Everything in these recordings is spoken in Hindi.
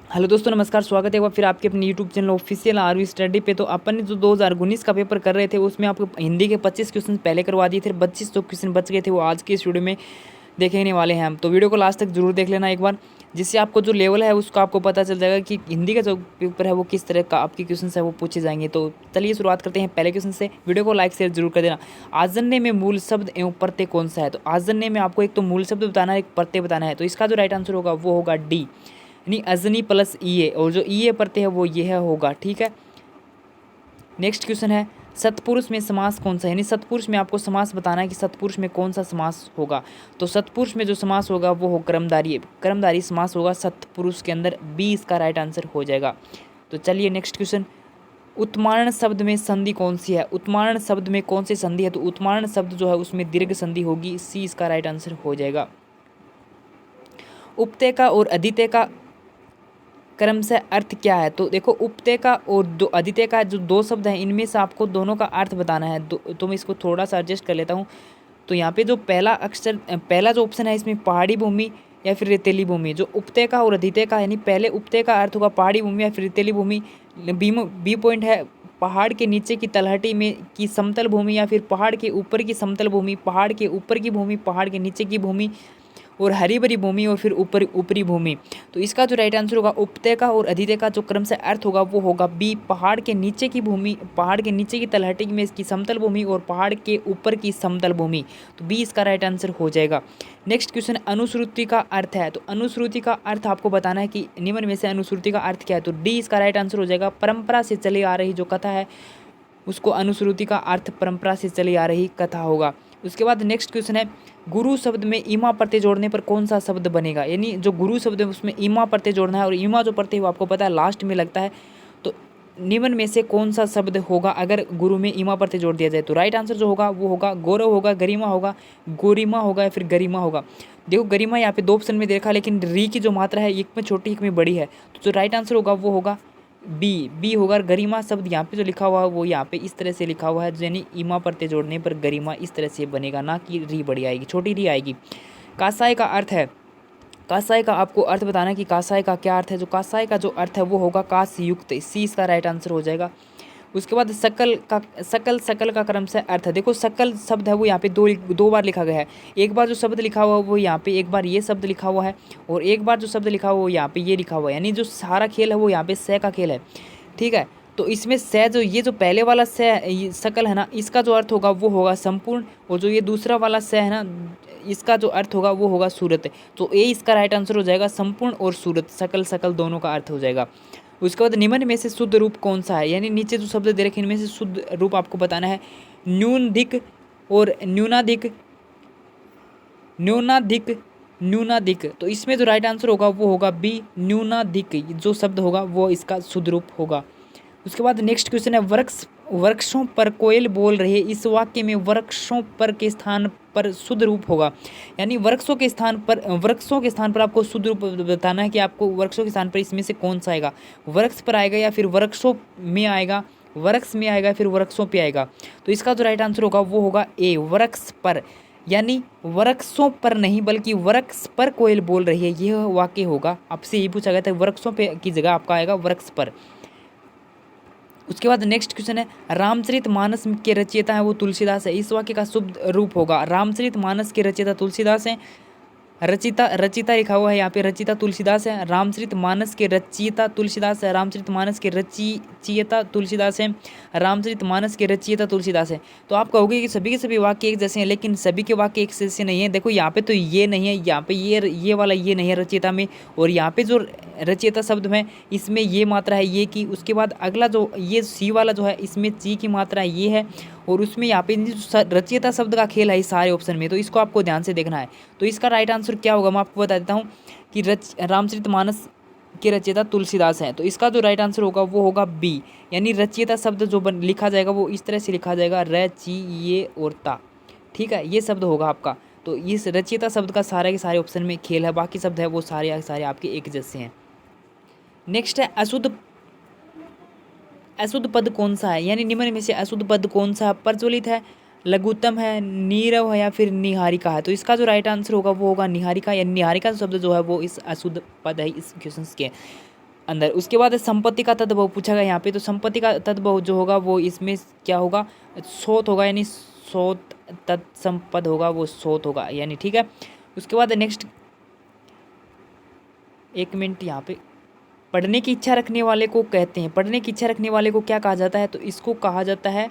हेलो दोस्तों, नमस्कार। स्वागत है एक बार फिर आपके अपने YouTube channel official RV study पे। तो अपन ने जो 2019 का पेपर कर रहे थे उसमें आपको हिंदी के 25 क्वेश्चन पहले करवा दिए थे, 25 जो क्वेश्चन बच गए थे वो आज के इस वीडियो में देखने वाले हैं हम। तो वीडियो को लास्ट तक जरूर देख लेना एक बार, जिससे आपको जो लेवल है उसका आपको पता चल जाएगा कि हिंदी का जो पेपर है वो किस तरह का आपके क्वेश्चन है वो पूछे जाएंगे। तो चलिए शुरुआत करते हैं पहले क्वेश्चन से। वीडियो को लाइक शेयर जरूर कर देना। आजन्य में मूल शब्द एवं प्रत्यय कौन सा है? तो आजन्य में आपको एक तो मूल शब्द बताना है, एक प्रत्यय बताना है। तो इसका जो राइट आंसर होगा वो होगा डी, यानी अजनी प्लस ई ए, और जो ई ए प्रत्यय है वो यह होगा। ठीक है, नेक्स्ट क्वेश्चन है सतपुरुष में समास कौन सा है? यानी सतपुरुष में आपको समास बताना है कि सतपुरुष में कौन सा समास होगा। तो सतपुरुष में जो समास होगा वो हो कर्मधारी समास होगा सतपुरुष के अंदर। बी इसका राइट आंसर हो जाएगा। तो चलिए नेक्स्ट क्वेश्चन, उत्मारण शब्द में संधि कौन सी है? उत्मारण शब्द में कौन सी संधि है? तो उत्मारण शब्द जो है उसमें दीर्घ संधि होगी। सी इसका राइट आंसर हो जाएगा। उपतय का और अदितय का क्रम से अर्थ क्या है? तो देखो, उपतय का और अदितय का जो दो शब्द हैं इनमें से आपको दोनों का अर्थ बताना है। तो मैं इसको थोड़ा सा एडजस्ट कर लेता हूँ। तो यहाँ पे जो पहला अक्षर, पहला जो ऑप्शन है इसमें पहाड़ी भूमि या फिर रेतीली भूमि। जो उपतय का और अदितय का, यानी पहले उपतय का अर्थ होगा पहाड़ी भूमि या फिर रेतीली भूमि। बी पॉइंट है पहाड़ के नीचे की तलहटी में की समतल भूमि या फिर पहाड़ के ऊपर की समतल भूमि, पहाड़ के ऊपर की भूमि, पहाड़ के नीचे की भूमि, और हरी भरी भूमि, और फिर ऊपरी भूमि। तो इसका जो राइट आंसर होगा उपतय का और अदितय का जो क्रम से अर्थ होगा वो होगा बी, पहाड़ के नीचे की भूमि, पहाड़ के नीचे की तलहटी में इसकी समतल भूमि और पहाड़ के ऊपर की समतल भूमि। तो बी इसका राइट आंसर हो जाएगा। नेक्स्ट क्वेश्चन, अनुश्रुति का अर्थ है। तो अनुश्रुति का अर्थ आपको बताना है कि निम्न में से अनुश्रुति का अर्थ क्या है? तो डी इसका राइट आंसर हो जाएगा। परंपरा से चली आ रही जो कथा है उसको अनुश्रुति का अर्थ परंपरा से चली आ रही कथा होगा। उसके बाद नेक्स्ट क्वेश्चन है, गुरु शब्द में ईमा प्रत्यय जोड़ने पर कौन सा शब्द बनेगा? यानी जो गुरु शब्द है उसमें ईमा प्रत्यय जोड़ना है, और ईमा जो प्रत्यय वो आपको पता है लास्ट में लगता है। तो निम्न में से कौन सा शब्द होगा अगर गुरु में ईमा प्रत्यय जोड़ दिया जाए? तो राइट आंसर जो होगा वो होगा गौरव होगा, गरिमा होगा, गोरिमा होगा या फिर गरिमा होगा। देखो, गरिमा यहाँ पे दो ऑप्शन में देखा, लेकिन री की जो मात्रा है एक में छोटी एक में बड़ी है। तो जो राइट आंसर होगा वो होगा बी होगा। गरिमा शब्द यहाँ पे जो लिखा हुआ है वो यहाँ पे इस तरह से लिखा हुआ है, यानी ईमा प्रत्यय जोड़ने पर गरिमा इस तरह से बनेगा, ना कि री बड़ी आएगी, छोटी री आएगी। कासाय का अर्थ है, कासाय का आपको अर्थ बताना है कि कासाय का क्या अर्थ है। जो कासाय का जो अर्थ है वो होगा काश युक्त। सी इसका राइट आंसर हो जाएगा। उसके बाद सकल का क्रम से अर्थ है। देखो, सकल शब्द है वो यहाँ पे दो बार लिखा गया है। एक बार जो शब्द लिखा हुआ है वो यहाँ पे, एक बार ये शब्द लिखा हुआ है, और एक बार जो शब्द लिखा हुआ है वो यहाँ पे ये लिखा हुआ है। यानी जो सारा खेल है वो यहाँ पे से का खेल है। ठीक है, तो इसमें से जो ये जो पहले वाला से सकल है ना, इसका जो अर्थ होगा वो होगा संपूर्ण, और जो ये दूसरा वाला से है ना इसका जो अर्थ होगा वो होगा सूरत। तो ए इसका राइट आंसर हो जाएगा, संपूर्ण और सूरत, सकल दोनों का अर्थ हो जाएगा। उसके बाद निम्न में से शुद्ध रूप कौन सा है? यानी नीचे जो शब्द दे रखे इनमें से शुद्ध रूप आपको बताना है। न्यूनाधिक और न्यूनाधिक। तो इसमें जो राइट आंसर होगा वो होगा बी, न्यूनाधिक जो शब्द होगा वो इसका शुद्ध रूप होगा। उसके बाद नेक्स्ट क्वेश्चन है, वृक्षों पर कोयल बोल रही है, इस वाक्य में वृक्षों पर के स्थान पर शुद्ध रूप होगा। यानी वृक्षों के स्थान पर आपको शुद्ध रूप बताना है कि आपको वृक्षों के स्थान पर इसमें से कौन सा आएगा। वृक्ष पर आएगा या फिर वृक्षों में आएगा, वृक्ष में आएगा फिर वृक्षों पे आएगा। तो इसका जो राइट आंसर होगा वो होगा ए, वृक्ष पर। यानी वृक्षों पर नहीं बल्कि वृक्ष पर कोयल बोल रही है, यह वाक्य होगा। आपसे ये पूछा गया था, वृक्षों पे की जगह आपका आएगा वृक्ष पर। उसके बाद नेक्स्ट क्वेश्चन है, रामचरितमानस के रचयिता है वो तुलसीदास है, इस वाक्य का शुद्ध रूप होगा। रामचरितमानस के रचयिता तुलसीदास है, रचिता लिखा हुआ है यहाँ पे, रचिता तुलसीदास है। रामचरितमानस के रचयिता तुलसीदास है, रामचरितमानस के रचयिता तुलसीदास है, रामचरितमानस के रचयिता तुलसीदास है। तो आप कहोगे कि सभी के सभी वाक्य एक जैसे हैं, लेकिन सभी के वाक्य एक जैसे नहीं है। देखो, यहाँ पे तो ये नहीं है, यहाँ पे ये वाला ये नहीं है रचयिता में, और यहाँ पे जो रचयिता शब्द में इसमें ये मात्रा है ये की। उसके बाद अगला जो ये सी वाला जो है इसमें ची की मात्रा ये है, और उसमें यहाँ पे रचयिता शब्द का खेल है इस सारे ऑप्शन में। तो इसको आपको ध्यान से देखना है। तो इसका राइट आंसर क्या होगा मैं आपको बता देता हूँ कि रामचरितमानस के रचयिता तुलसीदास हैं। तो इसका जो राइट आंसर होगा वो होगा बी, यानी रचयिता शब्द जो लिखा जाएगा वो इस तरह से लिखा जाएगा, र ची ये और ता। ठीक है, ये शब्द होगा आपका। तो इस रचयिता शब्द का सारे के सारे ऑप्शन में खेल है, बाकी शब्द है वो सारे आपके एक जैसे हैं। नेक्स्ट है अशुद्ध पद कौन सा है? यानी निम्न में से अशुद्ध पद कौन सा प्रज्वलित है, लघुत्तम है, नीरव है या फिर निहारिका है? तो इसका जो राइट आंसर होगा वो होगा निहारिका, या निहारिका शब्द जो है वो इस अशुद्ध पद है इस क्वेश्चन के। अंदर। उसके बाद संपत्ति का तद्भव पूछा गया यहाँ पे, तो संपत्ति का तद्भव जो होगा वो इसमें क्या होगा, स्रोत होगा, यानी स्रोत तत्संपद होगा, वो स्रोत होगा यानी, ठीक है। उसके बाद नेक्स्ट, एक मिनट यहाँ पे, पढ़ने की इच्छा रखने वाले को कहते हैं, पढ़ने की इच्छा रखने वाले को क्या कहा जाता है, तो इसको कहा जाता है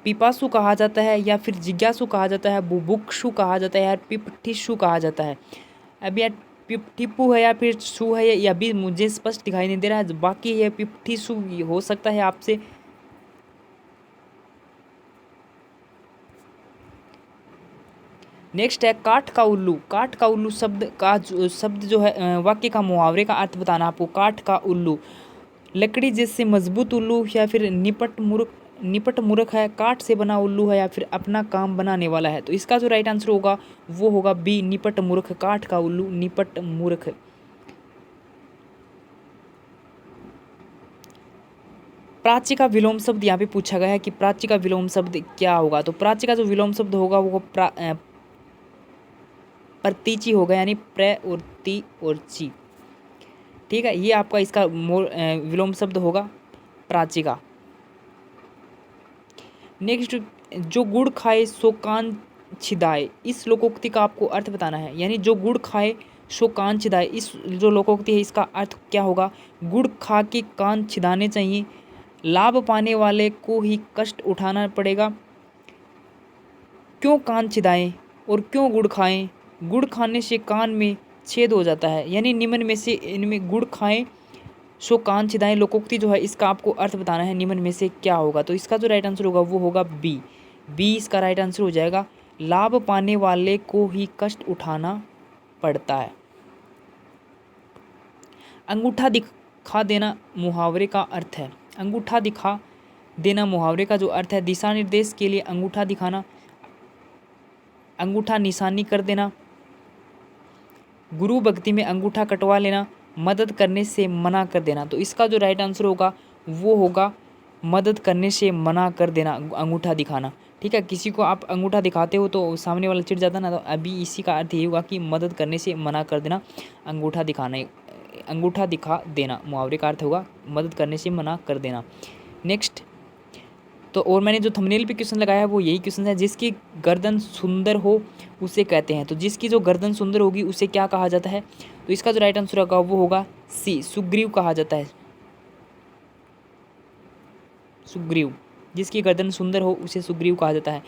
पिपासु कहा जाता है, या फिर जिज्ञासु कहा जाता है, बुभुक्षु कहा जाता है, या पिपठिसु कहा जाता है। अब यार टिप्पू है या फिर सु है, या भी मुझे स्पष्ट दिखाई नहीं दे रहा है, बाकी ये पिपठिसु हो सकता है आपसे। नेक्स्ट है काठ का उल्लू। काठ का उल्लू शब्द जो है वाक्य का मुहावरे का अर्थ बताना आपको। काठ का उल्लू, लकड़ी जैसे मजबूत उल्लू, या फिर निपट मूर्ख है, काठ से बना उल्लू है, या फिर अपना काम बनाने वाला है। तो इसका जो राइट आंसर होगा वो होगा बी, निपट मूर्ख। काठ का उल्लू निपट मूर्ख। प्राची का विलोम शब्द यहाँ पे पूछा गया है कि प्राची का विलोम शब्द क्या होगा, तो प्राची का जो विलोम शब्द होगा वो प्रतीची होगा, यानी प्र और ती और ची, ठीक है। ये आपका इसका विलोम शब्द होगा प्राची का। नेक्स्ट, जो गुड़ खाए सो कान छिदाए, इस लोकोक्ति का आपको अर्थ बताना है, यानी जो गुड़ खाए सो कान छिदाए, इस जो लोकोक्ति है इसका अर्थ क्या होगा। गुड़ खा के कान छिदाने चाहिए, लाभ पाने वाले को ही कष्ट उठाना पड़ेगा, क्यों कान छिदाएं और क्यों गुड़ खाएं, गुड़ खाने से कान में छेद हो जाता है, यानी निम्न में से इनमें गुड़ खाएं सो कान छिदाएं लोकोक्ति जो है इसका आपको अर्थ बताना है, निम्न में से क्या होगा। तो इसका जो राइट आंसर होगा वो होगा बी, बी इसका राइट आंसर हो जाएगा। लाभ पाने वाले को ही कष्ट उठाना पड़ता है। अंगूठा दिखा देना मुहावरे का अर्थ है। अंगूठा दिखा देना मुहावरे का जो अर्थ है, दिशा निर्देश के लिए अंगूठा दिखाना, अंगूठा निशानी कर देना, गुरु भक्ति में अंगूठा कटवा लेना, मदद करने से मना कर देना। तो इसका जो राइट आंसर होगा वो होगा मदद करने से मना कर देना, अंगूठा दिखाना, ठीक है। किसी को आप अंगूठा दिखाते हो तो सामने वाला चिढ़ जाता ना, तो अभी इसी का अर्थ ये होगा कि मदद करने से मना कर देना, अंगूठा दिखाना, अंगूठा दिखा देना मुहावरे का अर्थ होगा मदद करने से मना कर देना। नेक्स्ट, तो और मैंने जो थंबनेल पे क्वेश्चन लगाया है वो यही क्वेश्चन है, जिसकी गर्दन सुंदर हो उसे कहते हैं। तो जिसकी जो गर्दन सुंदर होगी उसे क्या कहा जाता है, तो इसका जो राइट आंसर होगा वो होगा सी, सुग्रीव कहा जाता है। सुग्रीव, जिसकी गर्दन सुंदर हो उसे सुग्रीव कहा जाता है।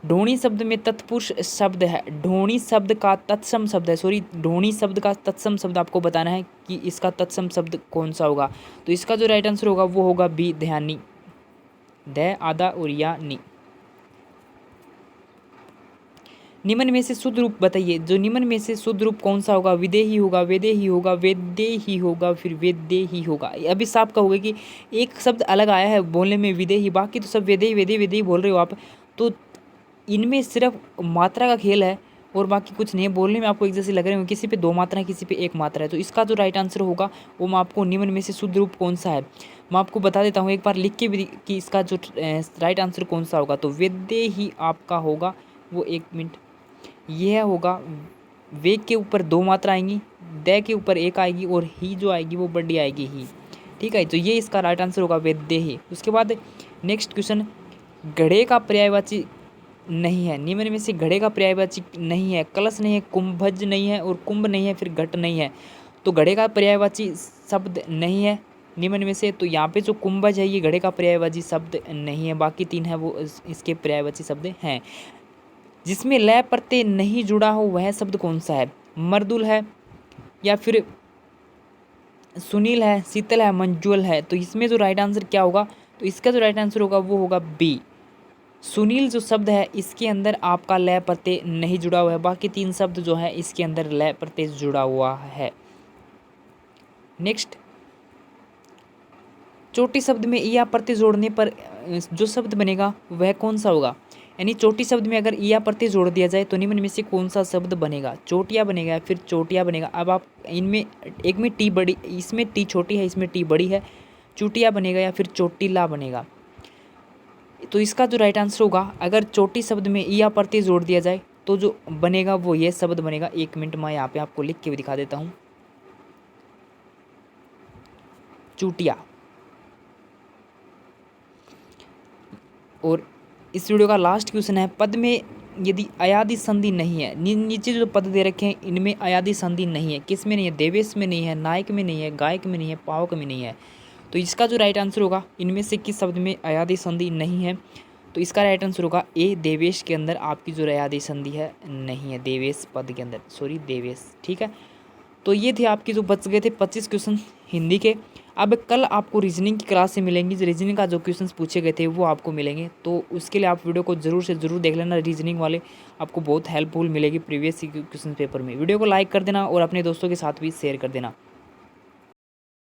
ढोणी शब्द में तत्पुरुष शब्द है, ढोणी शब्द का तत्सम शब्द है, सॉरी ढोणी शब्द का तत्सम शब्द आपको बताना है कि इसका तत्सम शब्द कौन सा होगा। तो इसका जो राइट आंसर होगा वो होगा बी, ध्यानी, द आधा और या नी। निम्न में से शुद्ध रूप बताइए, जो निम्न में से शुद्ध रूप कौन सा होगा, विदेही होगा, वेदेही होगा, वेदेही होगा, फिर वेदेही होगा। अभी साफ कहोगे कि एक शब्द अलग आया है बोलने में विदेही, बाकी तो सब वेदेही वेदेही वेदेही बोल रहे हो आप, तो इनमें सिर्फ मात्रा का खेल है और बाकी कुछ नहीं। बोलने में आपको एक जैसे लग रहे हो, किसी पे दो मात्रा है किसी पे एक मात्रा है। तो इसका जो राइट आंसर होगा वो मैं आपको निम्न में से शुद्ध रूप कौन सा है मैं आपको बता देता हूँ एक बार लिख के भी कि इसका जो राइट आंसर कौन सा होगा। तो वेदे ही आपका होगा वो, एक मिनट, यह होगा वे के ऊपर दो मात्रा आएंगी, द के ऊपर एक आएगी और ही जो आएगी वो बड़ी आएगी ही, ठीक है। तो ये इसका राइट आंसर होगा वेदे ही। उसके बाद नेक्स्ट क्वेश्चन, घड़े का पर्यायवाची नहीं है, निम्न में से घड़े का पर्यायवाची नहीं है, कलश नहीं है, कुंभज नहीं है और कुंभ नहीं है, फिर घट नहीं है। तो घड़े का पर्यायवाची शब्द नहीं है निम्न में से, तो यहाँ पे जो कुंभज है ये घड़े का पर्यायवाची शब्द नहीं है, बाकी तीन है वो इसके पर्यायवाची शब्द हैं। जिसमें लय प्रत्यय नहीं जुड़ा हो वह शब्द कौन सा है, मर्दुल है या फिर सुनील है, शीतल है, मंजुल है। तो इसमें जो राइट आंसर क्या होगा, तो इसका जो राइट आंसर होगा वो होगा बी, सुनील जो शब्द है इसके अंदर आपका लय प्रत्यय नहीं जुड़ा हुआ है, बाकी तीन शब्द जो है इसके अंदर लय प्रत्यय जुड़ा हुआ है। नेक्स्ट, चोटी शब्द में या प्रत्यय जोड़ने पर जो शब्द बनेगा वह कौन सा होगा, यानी चोटी शब्द में अगर या प्रत्यय जोड़ दिया जाए तो निम्न में से कौन सा शब्द बनेगा, चोटिया बनेगा या फिर चोटिया बनेगा। अब आप इनमें एक में टी बड़ी, इसमें टी छोटी है इसमें टी बड़ी है, चुटिया बनेगा या फिर चोटीला बनेगा। तो इसका जो राइट आंसर होगा, अगर चोटी शब्द में या प्रत्यय जोड़ दिया जाए तो जो बनेगा वो ये शब्द बनेगा। एक मिनट मैं यहाँ पे आपको लिख के भी दिखा देता हूँ। चूटिया। और इस वीडियो का लास्ट क्वेश्चन है, पद में यदि अयादि संधि नहीं है, नीचे जो पद दे रखे हैं इनमें अयादि संधि नहीं है, किस में नहीं है? देवेश में नहीं है, नायक में नहीं है, गायक में नहीं है, पावक में नहीं है। तो इसका जो राइट आंसर होगा, इनमें से किस शब्द में अयादि संधि नहीं है? तो इसका राइट आंसर होगा ए, देवेश के अंदर आपकी जो अयादि संधि है नहीं है, देवेश पद के अंदर, सॉरी देवेश। ठीक है, तो ये थे आपके जो बच गए थे 25 क्वेश्चन हिंदी के। अब कल आपको रीजनिंग की क्लास से मिलेंगी, जो रीजनिंग का जो क्वेश्चंस पूछे गए थे वो आपको मिलेंगे, तो उसके लिए आप वीडियो को ज़रूर से ज़रूर देख लेना। रीजनिंग वाले आपको बहुत हेल्पफुल मिलेगी प्रीवियस क्वेश्चन पेपर में। वीडियो को लाइक कर देना और अपने दोस्तों के साथ भी शेयर कर देना।